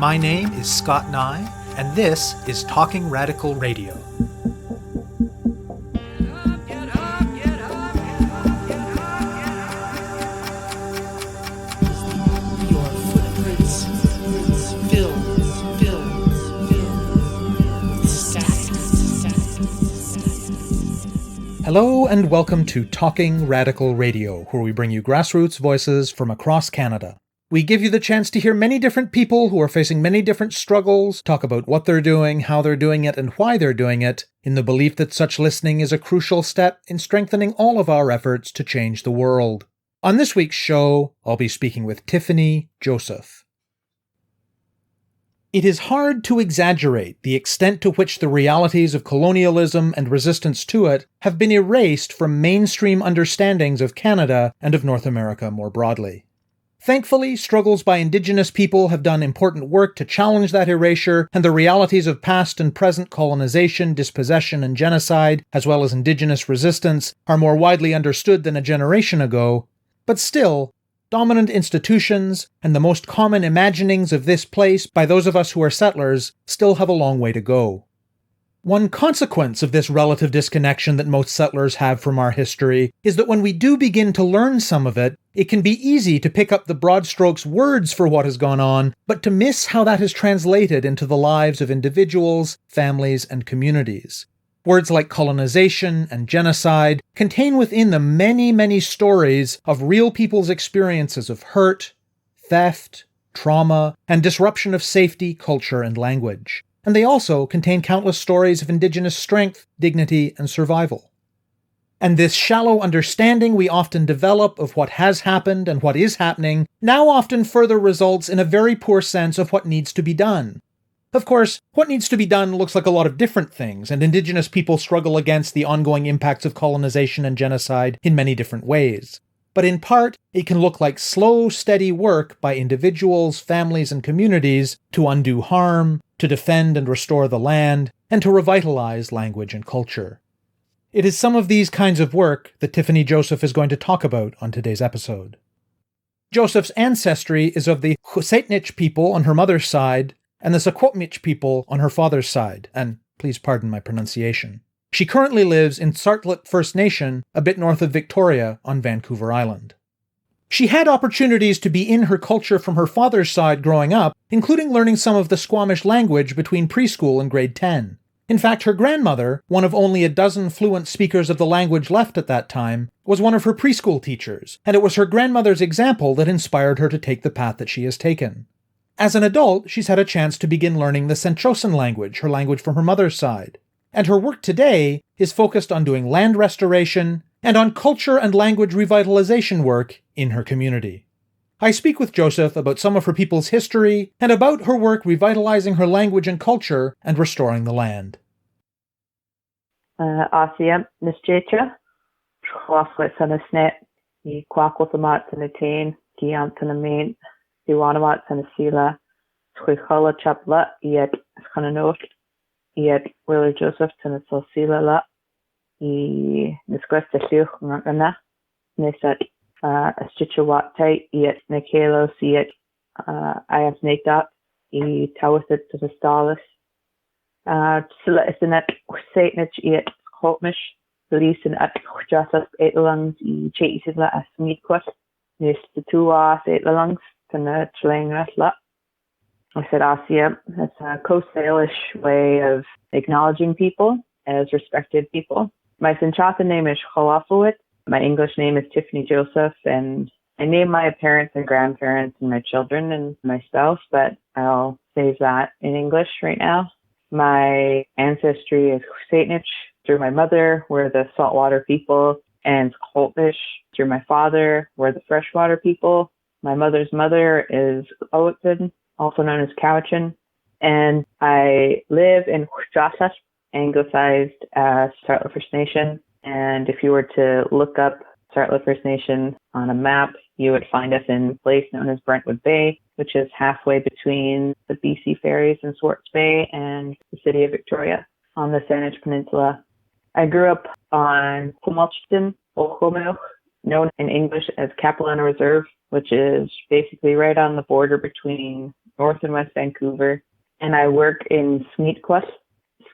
My name is Scott Neigh, and this is Talking Radical Radio. Hello and welcome to Talking Radical Radio, where we bring you grassroots voices from across Canada. We give you the chance to hear many different people who are facing many different struggles, talk about what they're doing, how they're doing it, and why they're doing it, in the belief that such listening is a crucial step in strengthening all of our efforts to change the world. On this week's show, I'll be speaking with Tiffany Joseph. It is hard to exaggerate the extent to which the realities of colonialism and resistance to it have been erased from mainstream understandings of Canada and of North America more broadly. Thankfully, struggles by Indigenous people have done important work to challenge that erasure, and the realities of past and present colonization, dispossession, and genocide, as well as Indigenous resistance, are more widely understood than a generation ago. But still, dominant institutions and the most common imaginings of this place by those of us who are settlers still have a long way to go. One consequence of this relative disconnection that most settlers have from our history is that when we do begin to learn some of it, it can be easy to pick up the broad strokes words for what has gone on, but to miss how that is translated into the lives of individuals, families, and communities. Words like colonization and genocide contain within them many, many stories of real people's experiences of hurt, theft, trauma, and disruption of safety, culture, and language. And they also contain countless stories of Indigenous strength, dignity, and survival. And this shallow understanding we often develop of what has happened and what is happening now often further results in a very poor sense of what needs to be done. Of course, what needs to be done looks like a lot of different things, and Indigenous people struggle against the ongoing impacts of colonization and genocide in many different ways. But in part, it can look like slow, steady work by individuals, families, and communities to undo harm, to defend and restore the land, and to revitalize language and culture. It is some of these kinds of work that Tiffany Joseph is going to talk about on today's episode. Joseph's ancestry is of the Tsartlip people on her mother's side, and the Tsartlip people on her father's side, and please pardon my pronunciation. She currently lives in Tsartlip First Nation, a bit north of Victoria on Vancouver Island. She had opportunities to be in her culture from her father's side growing up, including learning some of the Squamish language between preschool and grade 10. In fact, her grandmother, one of only a dozen fluent speakers of the language left at that time, was one of her preschool teachers, and it was her grandmother's example that inspired her to take the path that she has taken. As an adult, she's had a chance to begin learning the Tsartlip language, her language from her mother's side. And her work today is focused on doing land restoration and on culture and language revitalization work in her community. I speak with Joseph about some of her people's history and about her work revitalizing her language and culture and restoring the land. Asia, Nisjecha, Chwaflet Sanasnet, I Quaquatamat Sanatain, Giantanamain, Iwanamat Sanasila, Twichala Chapla, Yet Skananot, Yet Willer Joseph Sanasila La, I Nisquesta Shuch Nakana, Nisat Astichawate, Yet Nikalos, Yet I have Nakat, I Tawasit to the Stalis, Silla Isinet, Satnich, Yet Hotmish, Lisen at Joseph Eitlungs, I Chatisilla as Meatquat, Nis the two Eitlungs, Tana Tlang I said Asia. That's a Coast Salish way of acknowledging people as respected people. My Sinchata name is Chalafowit. My English name is Tiffany Joseph, and I name my parents and grandparents and my children and my spouse, but I'll save that in English right now. My ancestry is Satnich through my mother, we're the saltwater people, and Holtmish through my father, we're the freshwater people. My mother's mother is Owitton, also known as Cowichan, and I live in Joseph, anglicized as Tsartlip First Nation. And if you were to look up Tsartlip First Nation on a map, you would find us in a place known as Brentwood Bay, which is halfway between the BC Ferries in Swartz Bay and the city of Victoria on the Saanich Peninsula. I grew up on Kumulchton, Oklahoma, known in English as Capilano Reserve, which is basically right on the border between North and West Vancouver, and I work in Sneedquest.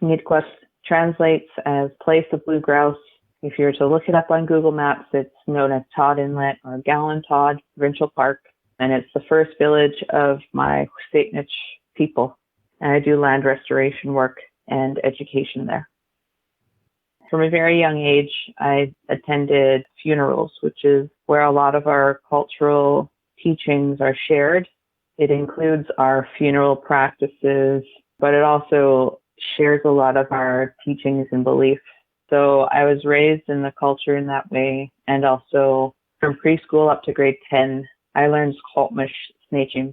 Sneedquest translates as Place of Blue Grouse. If you were to look it up on Google Maps, it's known as Todd Inlet or Gallon Todd Provincial Park, and it's the first village of my SÁNEĆ people. And I do land restoration work and education there. From a very young age, I attended funerals, which is where a lot of our cultural teachings are shared. It includes our funeral practices, but it also shares a lot of our teachings and beliefs. So I was raised in the culture in that way. And also from preschool up to grade 10, I learned Tsartlip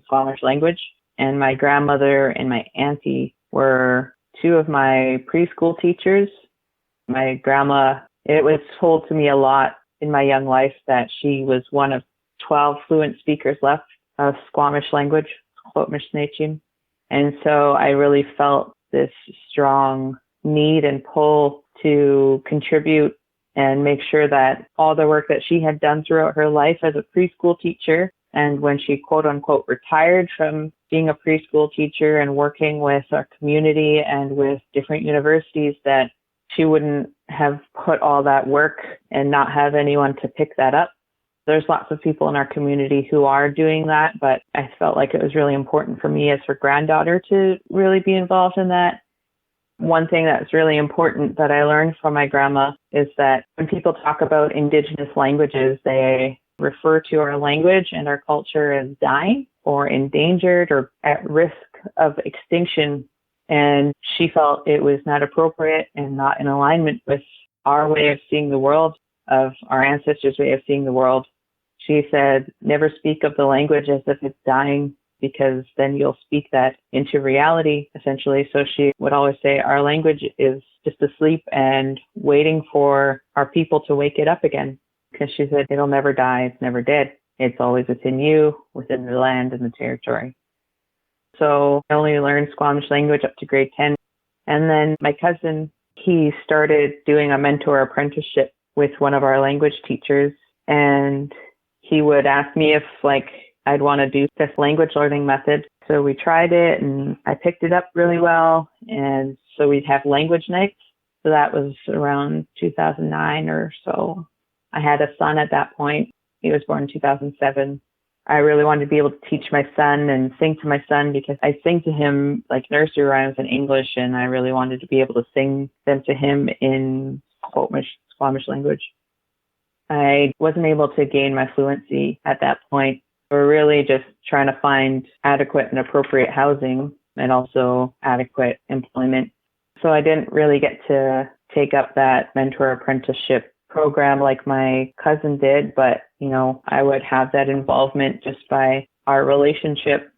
Squamish language. And my grandmother and my auntie were two of my preschool teachers. My grandma, it was told to me a lot in my young life that she was one of 12 fluent speakers left of Squamish language, Tsartlip Nation. And so I really felt this strong need and pull to contribute and make sure that all the work that she had done throughout her life as a preschool teacher, and when she quote unquote retired from being a preschool teacher and working with our community and with different universities, that she wouldn't have put all that work and not have anyone to pick that up. There's lots of people in our community who are doing that, but I felt like it was really important for me as her granddaughter to really be involved in that. One thing that's really important that I learned from my grandma is that when people talk about Indigenous languages, they refer to our language and our culture as dying or endangered or at risk of extinction. And she felt it was not appropriate and not in alignment with our way of seeing the world, of our ancestors' way of seeing the world. She said, never speak of the language as if it's dying, because then you'll speak that into reality, essentially. So she would always say, our language is just asleep and waiting for our people to wake it up again. Because she said, it'll never die, it's never dead. It's always within you, within the land and the territory. So I only learned Squamish language up to grade 10. And then my cousin, he started doing a mentor apprenticeship with one of our language teachers. And he would ask me if I'd want to do this language learning method. So we tried it and I picked it up really well. And so we'd have language nights. So that was around 2009 or so. I had a son at that point. He was born in 2007. I really wanted to be able to teach my son and sing to my son, because I sing to him like nursery rhymes in English, and I really wanted to be able to sing them to him in Squamish language. I wasn't able to gain my fluency at that point. We're really just trying to find adequate and appropriate housing and also adequate employment. So I didn't really get to take up that mentor apprenticeship program like my cousin did, but I would have that involvement just by our relationship.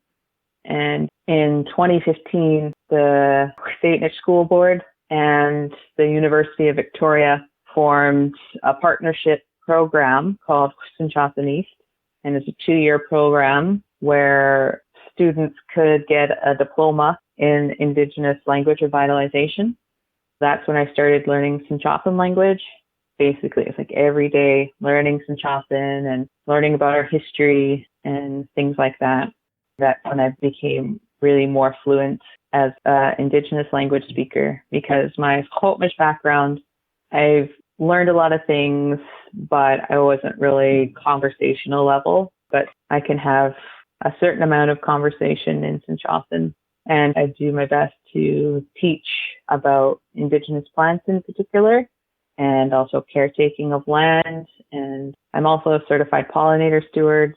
And in 2015, the SÁNEĆ School Board and the University of Victoria formed a partnership program called Tsartlip East, and it's a 2-year program where students could get a diploma in Indigenous language revitalization. That's when I started learning Tsartlip language. Basically, it's like every day learning Tsartlip and learning about our history and things like that. That's when I became really more fluent as an Indigenous language speaker, because my Tsartlip background, I've learned a lot of things, but I wasn't really conversational level. But I can have a certain amount of conversation in Tsartlip, and I do my best to teach about Indigenous plants in particular, and also caretaking of land. And I'm also a certified pollinator steward.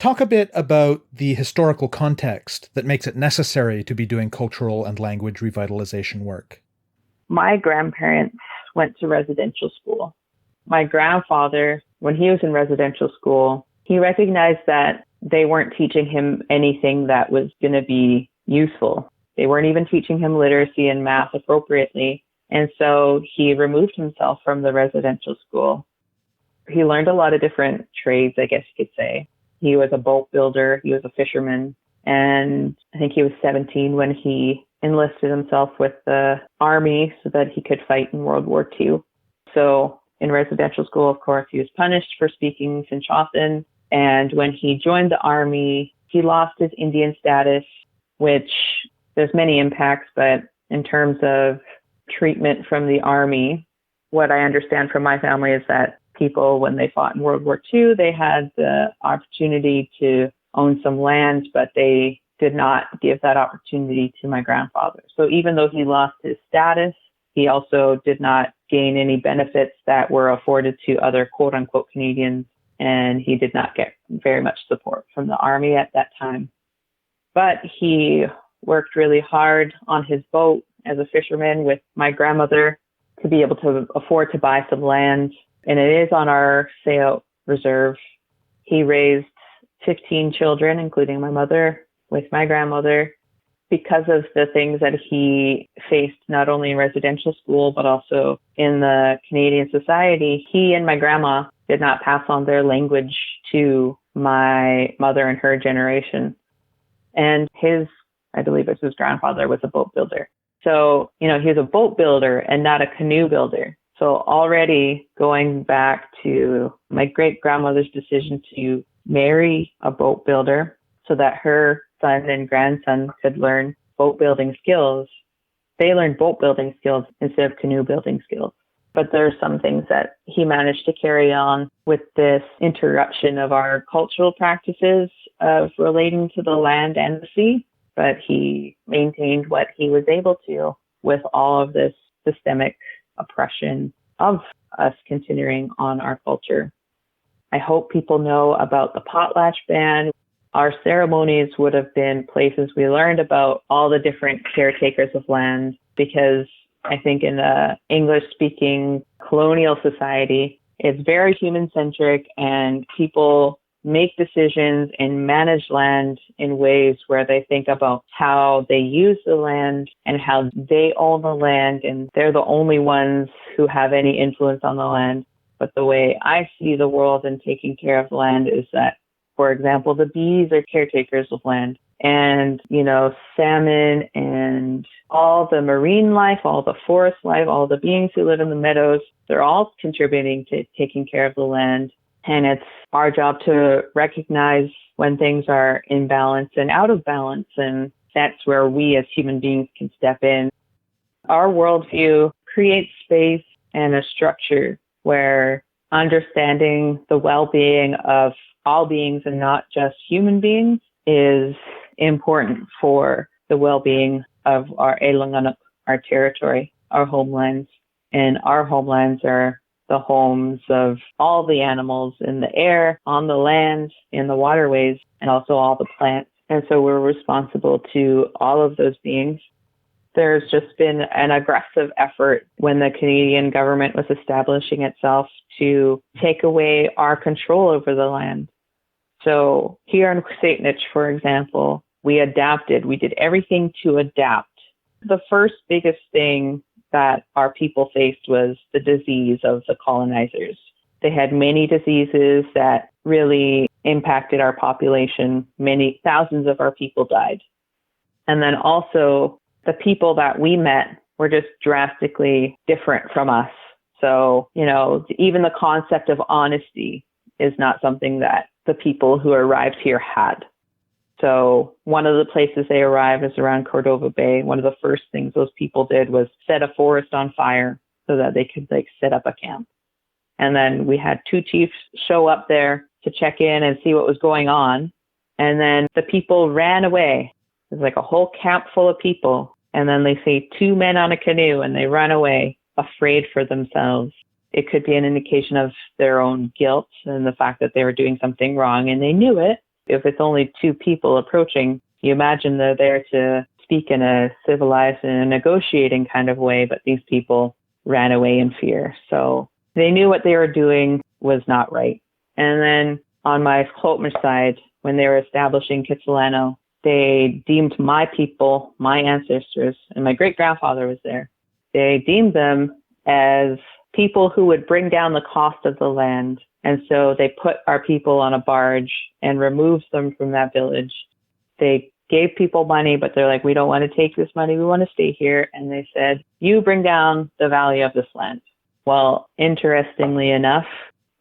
Talk a bit about the historical context that makes it necessary to be doing cultural and language revitalization work. My grandparents went to residential school. My grandfather, when he was in residential school, he recognized that they weren't teaching him anything that was going to be useful. They weren't even teaching him literacy and math appropriately. And so he removed himself from the residential school. He learned a lot of different trades, I guess you could say. He was a boat builder, he was a fisherman, and I think he was 17 when he enlisted himself with the army so that he could fight in World War II. So in residential school, of course, he was punished for speaking Tsartlip. And when he joined the army, he lost his Indian status, which there's many impacts, but in terms of treatment from the army, what I understand from my family is that people, when they fought in World War II, they had the opportunity to own some land, but they did not give that opportunity to my grandfather. So even though he lost his status, he also did not gain any benefits that were afforded to other quote unquote Canadians, and he did not get very much support from the army at that time. But he worked really hard on his boat as a fisherman with my grandmother to be able to afford to buy some land, and it is on our Sayout Reserve. He raised 15 children, including my mother, with my grandmother. Because of the things that he faced, not only in residential school, but also in the Canadian society, he and my grandma did not pass on their language to my mother and her generation. And I believe it's his grandfather, was a boat builder. So, he was a boat builder and not a canoe builder. So already going back to my great grandmother's decision to marry a boat builder so that her son and grandson could learn boat building skills. They learned boat building skills instead of canoe building skills. But there are some things that he managed to carry on with this interruption of our cultural practices of relating to the land and the sea. But he maintained what he was able to with all of this systemic oppression of us continuing on our culture. I hope people know about the potlatch ban. Our ceremonies would have been places we learned about all the different caretakers of land, because I think in the English-speaking colonial society, it's very human-centric, and people make decisions and manage land in ways where they think about how they use the land and how they own the land, and they're the only ones who have any influence on the land. But the way I see the world and taking care of the land is that, for example, the bees are caretakers of land, and, salmon and all the marine life, all the forest life, all the beings who live in the meadows, they're all contributing to taking care of the land. And it's our job to recognize when things are in balance and out of balance. And that's where we as human beings can step in. Our worldview creates space and a structure where understanding the well-being of all beings and not just human beings is important for the well-being of our Elanganuk, our territory, our homelands. And our homelands are the homes of all the animals in the air, on the land, in the waterways, and also all the plants. And so we're responsible to all of those beings. There's just been an aggressive effort when the Canadian government was establishing itself to take away our control over the land. So here in Tsartlip, for example, we adapted. We did everything to adapt. The first biggest thing that our people faced was the disease of the colonizers. They had many diseases that really impacted our population. Many thousands of our people died. And then also the people that we met were just drastically different from us. So, even the concept of honesty is not something that the people who arrived here had. So one of the places they arrived is around Cordova Bay. One of the first things those people did was set a forest on fire so that they could set up a camp. And then we had two chiefs show up there to check in and see what was going on. And then the people ran away. There's a whole camp full of people. And then they see two men on a canoe and they run away, afraid for themselves. It could be an indication of their own guilt and the fact that they were doing something wrong and they knew it. If it's only two people approaching, you imagine they're there to speak in a civilized and a negotiating kind of way, but these people ran away in fear. So they knew what they were doing was not right. And then on my Holtmish side, when they were establishing Kitsilano, they deemed my people, my ancestors, and my great-grandfather was there. They deemed them as people who would bring down the cost of the land. And so they put our people on a barge and removed them from that village. They gave people money, but they're like, we don't want to take this money. We want to stay here. And they said, you bring down the value of this land. Well, interestingly enough,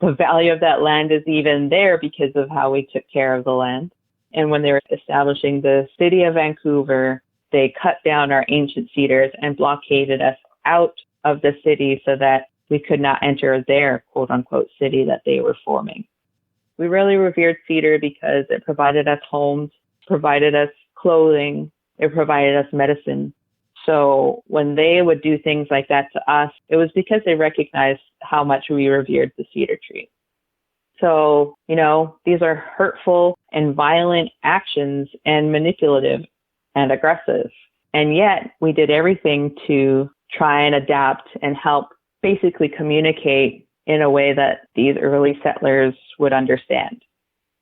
the value of that land is even there because of how we took care of the land. And when they were establishing the city of Vancouver, they cut down our ancient cedars and blockaded us out of the city so that we could not enter their quote unquote city that they were forming. We really revered cedar because it provided us homes, provided us clothing, it provided us medicine. So when they would do things like that to us, it was because they recognized how much we revered the cedar tree. So, these are hurtful and violent actions and manipulative and aggressive. And yet we did everything to try and adapt and help basically communicate in a way that these early settlers would understand.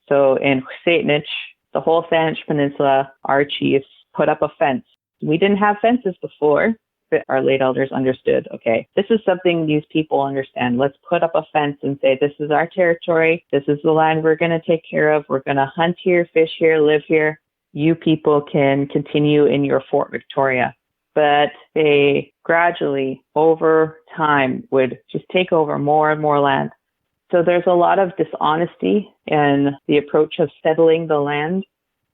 So in SÁNEĆ, the whole SÁNEĆ Peninsula, our chiefs put up a fence. We didn't have fences before, but our late elders understood, okay, this is something these people understand. Let's put up a fence and say, this is our territory. This is the land we're going to take care of. We're going to hunt here, fish here, live here. You people can continue in your Fort Victoria. But they gradually, over time, would just take over more and more land. So there's a lot of dishonesty in the approach of settling the land.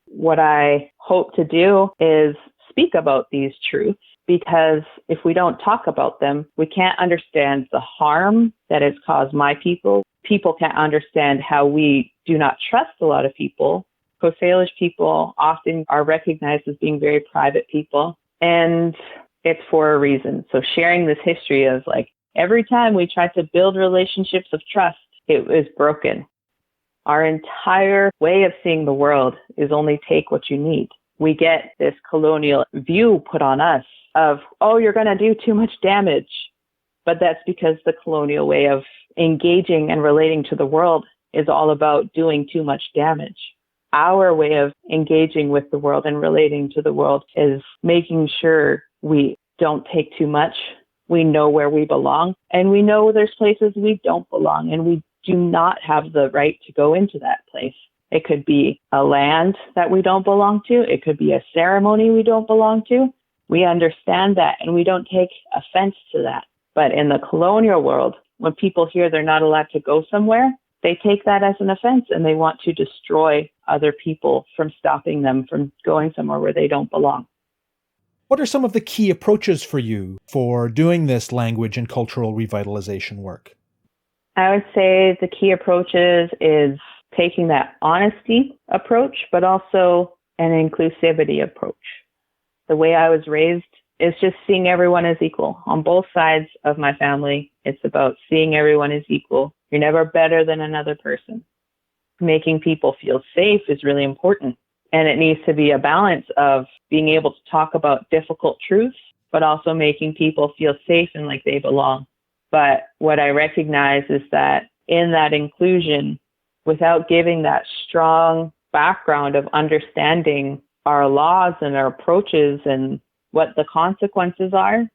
What I hope to do is speak about these truths, because if we don't talk about them, we can't understand the harm that has caused my people. People can't understand how we do not trust a lot of people. Coast Salish people often are recognized as being very private people, and it's for a reason. So sharing this history of every time we try to build relationships of trust, it was broken. Our entire way of seeing the world is only take what you need. We get this colonial view put on us of, oh, you're going to do too much damage. But that's because the colonial way of engaging and relating to the world is all about doing too much damage. Our way of engaging with the world and relating to the world is making sure we don't take too much. We know where we belong, and we know there's places we don't belong, and we do not have the right to go into that place. It could be a land that we don't belong to. It could be a ceremony we don't belong to. We understand that, and we don't take offense to that. But in the colonial world, when people hear they're not allowed to go somewhere, they take that as an offense, and they want to destroy other people from stopping them from going somewhere where they don't belong. What are some of the key approaches for you for doing this language and cultural revitalization work? I would say the key approaches is taking that honesty approach, but also an inclusivity approach. The way I was raised is just seeing everyone as equal. On both sides of my family, it's about seeing everyone as equal. You're never better than another person. Making people feel safe is really important. And it needs to be a balance of being able to talk about difficult truths, but also making people feel safe and like they belong. But what I recognize is that in that inclusion, without giving that strong background of understanding our laws and our approaches and what the consequences are,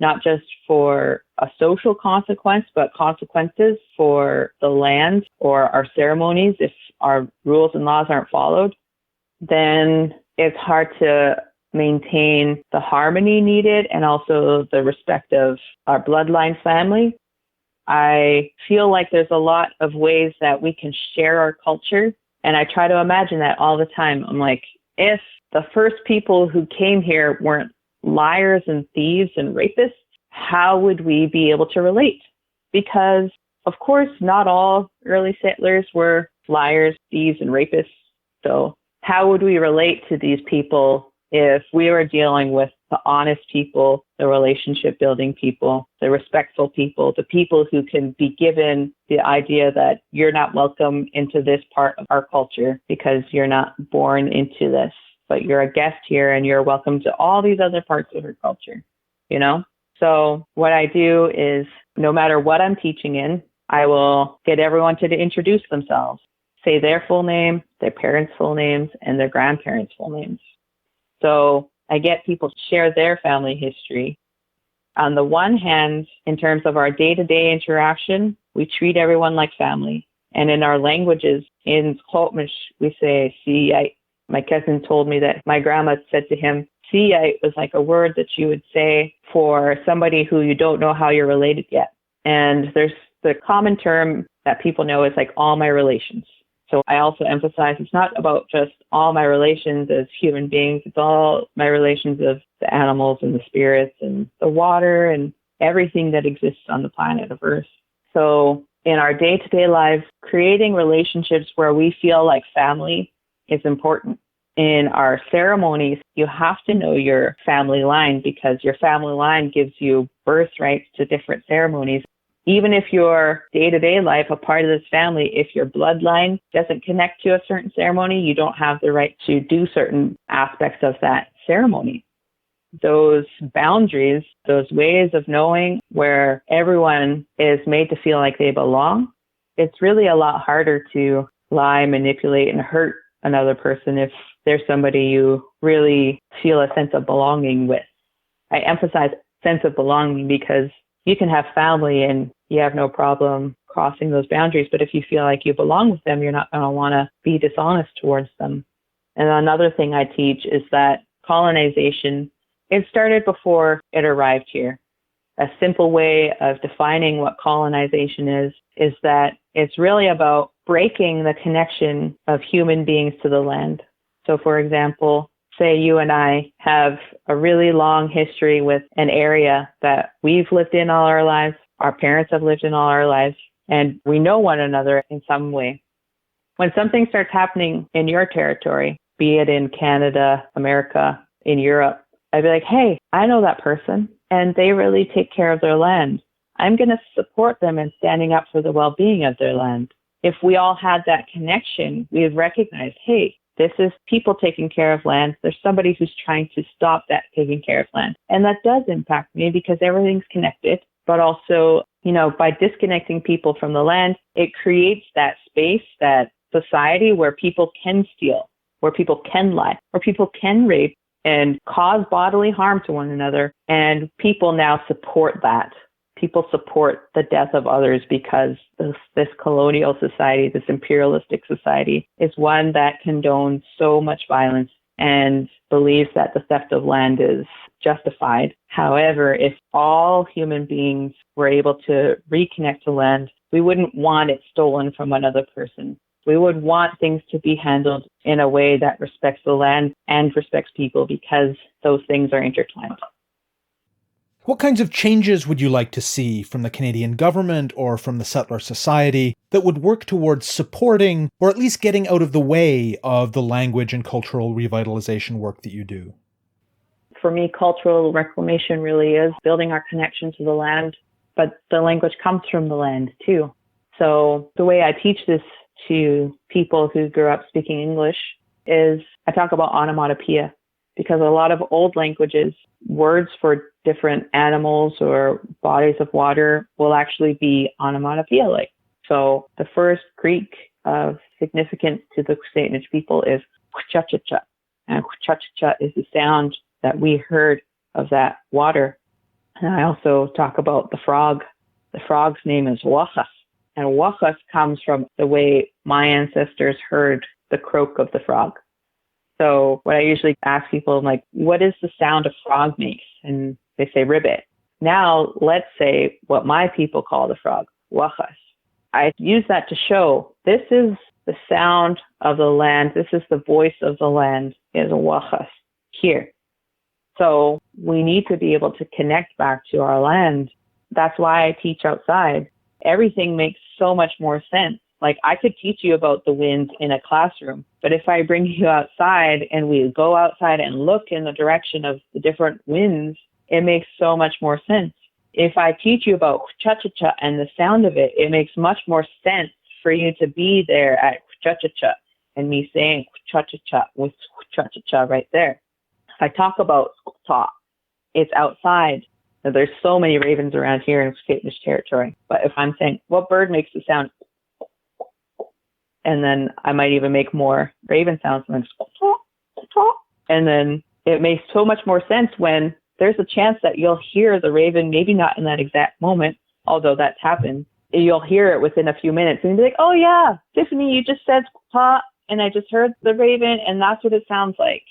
not just for a social consequence, but consequences for the land or our ceremonies if our rules and laws aren't followed, then it's hard to maintain the harmony needed and also the respect of our bloodline family. I feel like there's a lot of ways that we can share our culture, and I try to imagine that all the time. I'm like, if the first people who came here weren't liars and thieves and rapists, how would we be able to relate? Because, of course, not all early settlers were liars, thieves, and rapists. So how would we relate to these people if we were dealing with the honest people, the relationship building people, the respectful people, the people who can be given the idea that you're not welcome into this part of our culture because you're not born into this, but you're a guest here and you're welcome to all these other parts of our culture, you know? So what I do is no matter what I'm teaching in, I will get everyone to introduce themselves, say their full name, their parents' full names, and their grandparents' full names. So I get people to share their family history. On the one hand, in terms of our day-to-day interaction, we treat everyone like family. And in our languages, in Tsartlip, we say, "Siyait." My cousin told me that my grandma said to him, "Siyait" was like a word that you would say for somebody who you don't know how you're related yet. And there's the common term that people know is like all my relations. So I also emphasize it's not about just all my relations as human beings. It's all my relations of the animals and the spirits and the water and everything that exists on the planet of Earth. So in our day-to-day lives, creating relationships where we feel like family is important. In our ceremonies, you have to know your family line because your family line gives you birthrights to different ceremonies. Even if your day-to-day life, a part of this family, if your bloodline doesn't connect to a certain ceremony, you don't have the right to do certain aspects of that ceremony. Those boundaries, those ways of knowing where everyone is made to feel like they belong, it's really a lot harder to lie, manipulate, and hurt another person if there's somebody you really feel a sense of belonging with. I emphasize sense of belonging because you can have family and you have no problem crossing those boundaries, but if you feel like you belong with them, you're not going to want to be dishonest towards them. And another thing I teach is that colonization, it started before it arrived here. A simple way of defining what colonization is that it's really about breaking the connection of human beings to the land. So for example, say you and I have a really long history with an area that we've lived in all our lives, our parents have lived in all our lives, and we know one another in some way. When something starts happening in your territory, be it in Canada, America, in Europe, I'd be like, hey, I know that person, and they really take care of their land. I'm going to support them in standing up for the well-being of their land. If we all had that connection, we would recognize, hey, this is people taking care of land. There's somebody who's trying to stop that taking care of land. And that does impact me because everything's connected. But also, by disconnecting people from the land, it creates that space, that society where people can steal, where people can lie, where people can rape and cause bodily harm to one another. And people now support that. People support the death of others because this colonial society, this imperialistic society, is one that condones so much violence and believes that the theft of land is justified. However, if all human beings were able to reconnect to land, we wouldn't want it stolen from another person. We would want things to be handled in a way that respects the land and respects people because those things are intertwined. What kinds of changes would you like to see from the Canadian government or from the settler society that would work towards supporting or at least getting out of the way of the language and cultural revitalization work that you do? For me, cultural reclamation really is building our connection to the land, but the language comes from the land too. So the way I teach this to people who grew up speaking English is I talk about onomatopoeia. Because a lot of old languages, words for different animals or bodies of water will actually be onomatopoeia-like. So the first Greek of significance to the Saanich people is cha-cha-cha. And cha-cha-cha is the sound that we heard of that water. And I also talk about the frog. The frog's name is wachas. And wachas comes from the way my ancestors heard the croak of the frog. So what I usually ask people, I'm like, what is the sound a frog makes? And they say ribbit. Now, let's say what my people call the frog, wachas. I use that to show this is the sound of the land. This is the voice of the land is a wachas here. So we need to be able to connect back to our land. That's why I teach outside. Everything makes so much more sense. Like I could teach you about the winds in a classroom, but if I bring you outside and we go outside and look in the direction of the different winds, it makes so much more sense. If I teach you about cha-cha-cha and the sound of it, it makes much more sense for you to be there at cha-cha-cha and me saying cha-cha-cha with cha-cha-cha right there. If I talk about ta, it's outside. There's so many ravens around here in Saanich territory. But if I'm saying, what bird makes the sound? And then I might even make more raven sounds. And then it makes so much more sense when there's a chance that you'll hear the raven, maybe not in that exact moment, although that's happened. You'll hear it within a few minutes and you'll be like, oh yeah, Tiffany, you just said pa, and I just heard the raven and that's what it sounds like.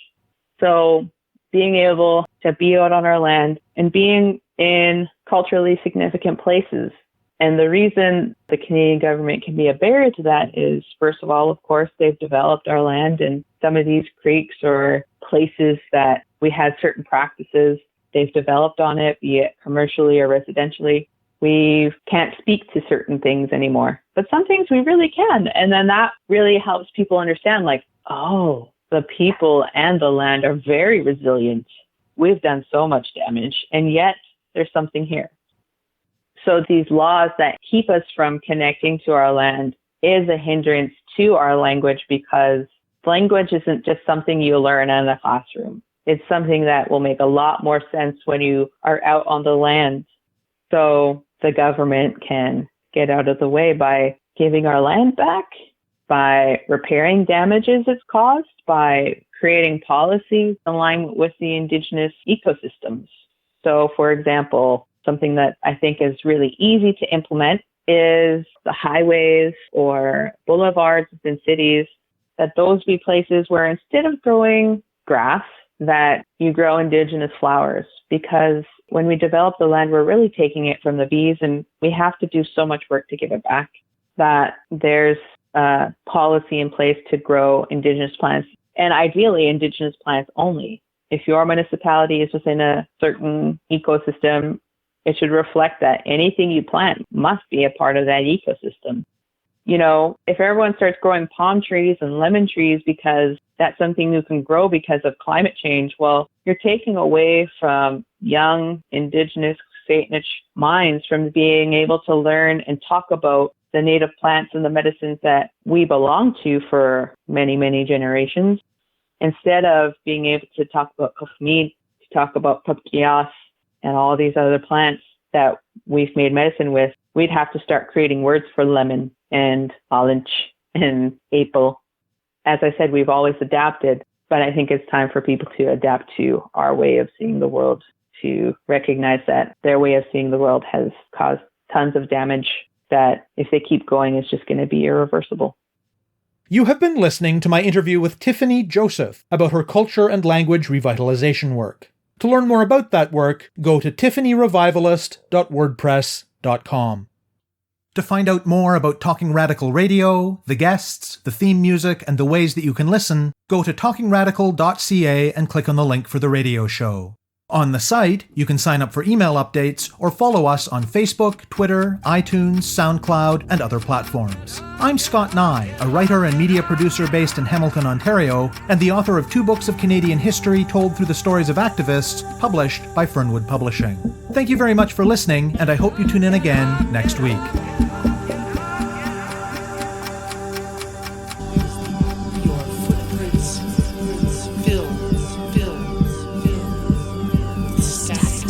So being able to be out on our land and being in culturally significant places And the reason the Canadian government can be a barrier to that is, first of all, of course, they've developed our land, and some of these creeks or places that we had certain practices, they've developed on it, be it commercially or residentially. We can't speak to certain things anymore, but some things we really can. And then that really helps people understand, like, oh, the people and the land are very resilient. We've done so much damage, and yet there's something here. So these laws that keep us from connecting to our land is a hindrance to our language, because language isn't just something you learn in a classroom. It's something that will make a lot more sense when you are out on the land. So the government can get out of the way by giving our land back, by repairing damages it's caused, by creating policies in alignment with the Indigenous ecosystems. So, for example, something that I think is really easy to implement is the highways or boulevards within cities, that those be places where instead of growing grass, that you grow Indigenous flowers. Because when we develop the land, we're really taking it from the bees, and we have to do so much work to give it back, that there's a policy in place to grow Indigenous plants, and ideally Indigenous plants only. If your municipality is within a certain ecosystem, it should reflect that anything you plant must be a part of that ecosystem. You know, if everyone starts growing palm trees and lemon trees because that's something you can grow because of climate change, well, you're taking away from young Indigenous Saanich minds from being able to learn and talk about the native plants and the medicines that we belong to for many, many generations. Instead of being able to talk about kofmeat, to talk about papias, and all these other plants that we've made medicine with, we'd have to start creating words for lemon and orange and apple. As I said, we've always adapted, but I think it's time for people to adapt to our way of seeing the world, to recognize that their way of seeing the world has caused tons of damage that if they keep going, is just going to be irreversible. You have been listening to my interview with Tiffany Joseph about her culture and language revitalization work. To learn more about that work, go to tiffanyrevivalist.wordpress.com. To find out more about Talking Radical Radio, the guests, the theme music, and the ways that you can listen, go to talkingradical.ca and click on the link for the radio show. On the site, you can sign up for email updates or follow us on Facebook, Twitter, iTunes, SoundCloud, and other platforms. I'm Scott Neigh, a writer and media producer based in Hamilton, Ontario, and the author of 2 books of Canadian history told through the stories of activists, published by Fernwood Publishing. Thank you very much for listening, and I hope you tune in again next week. Static.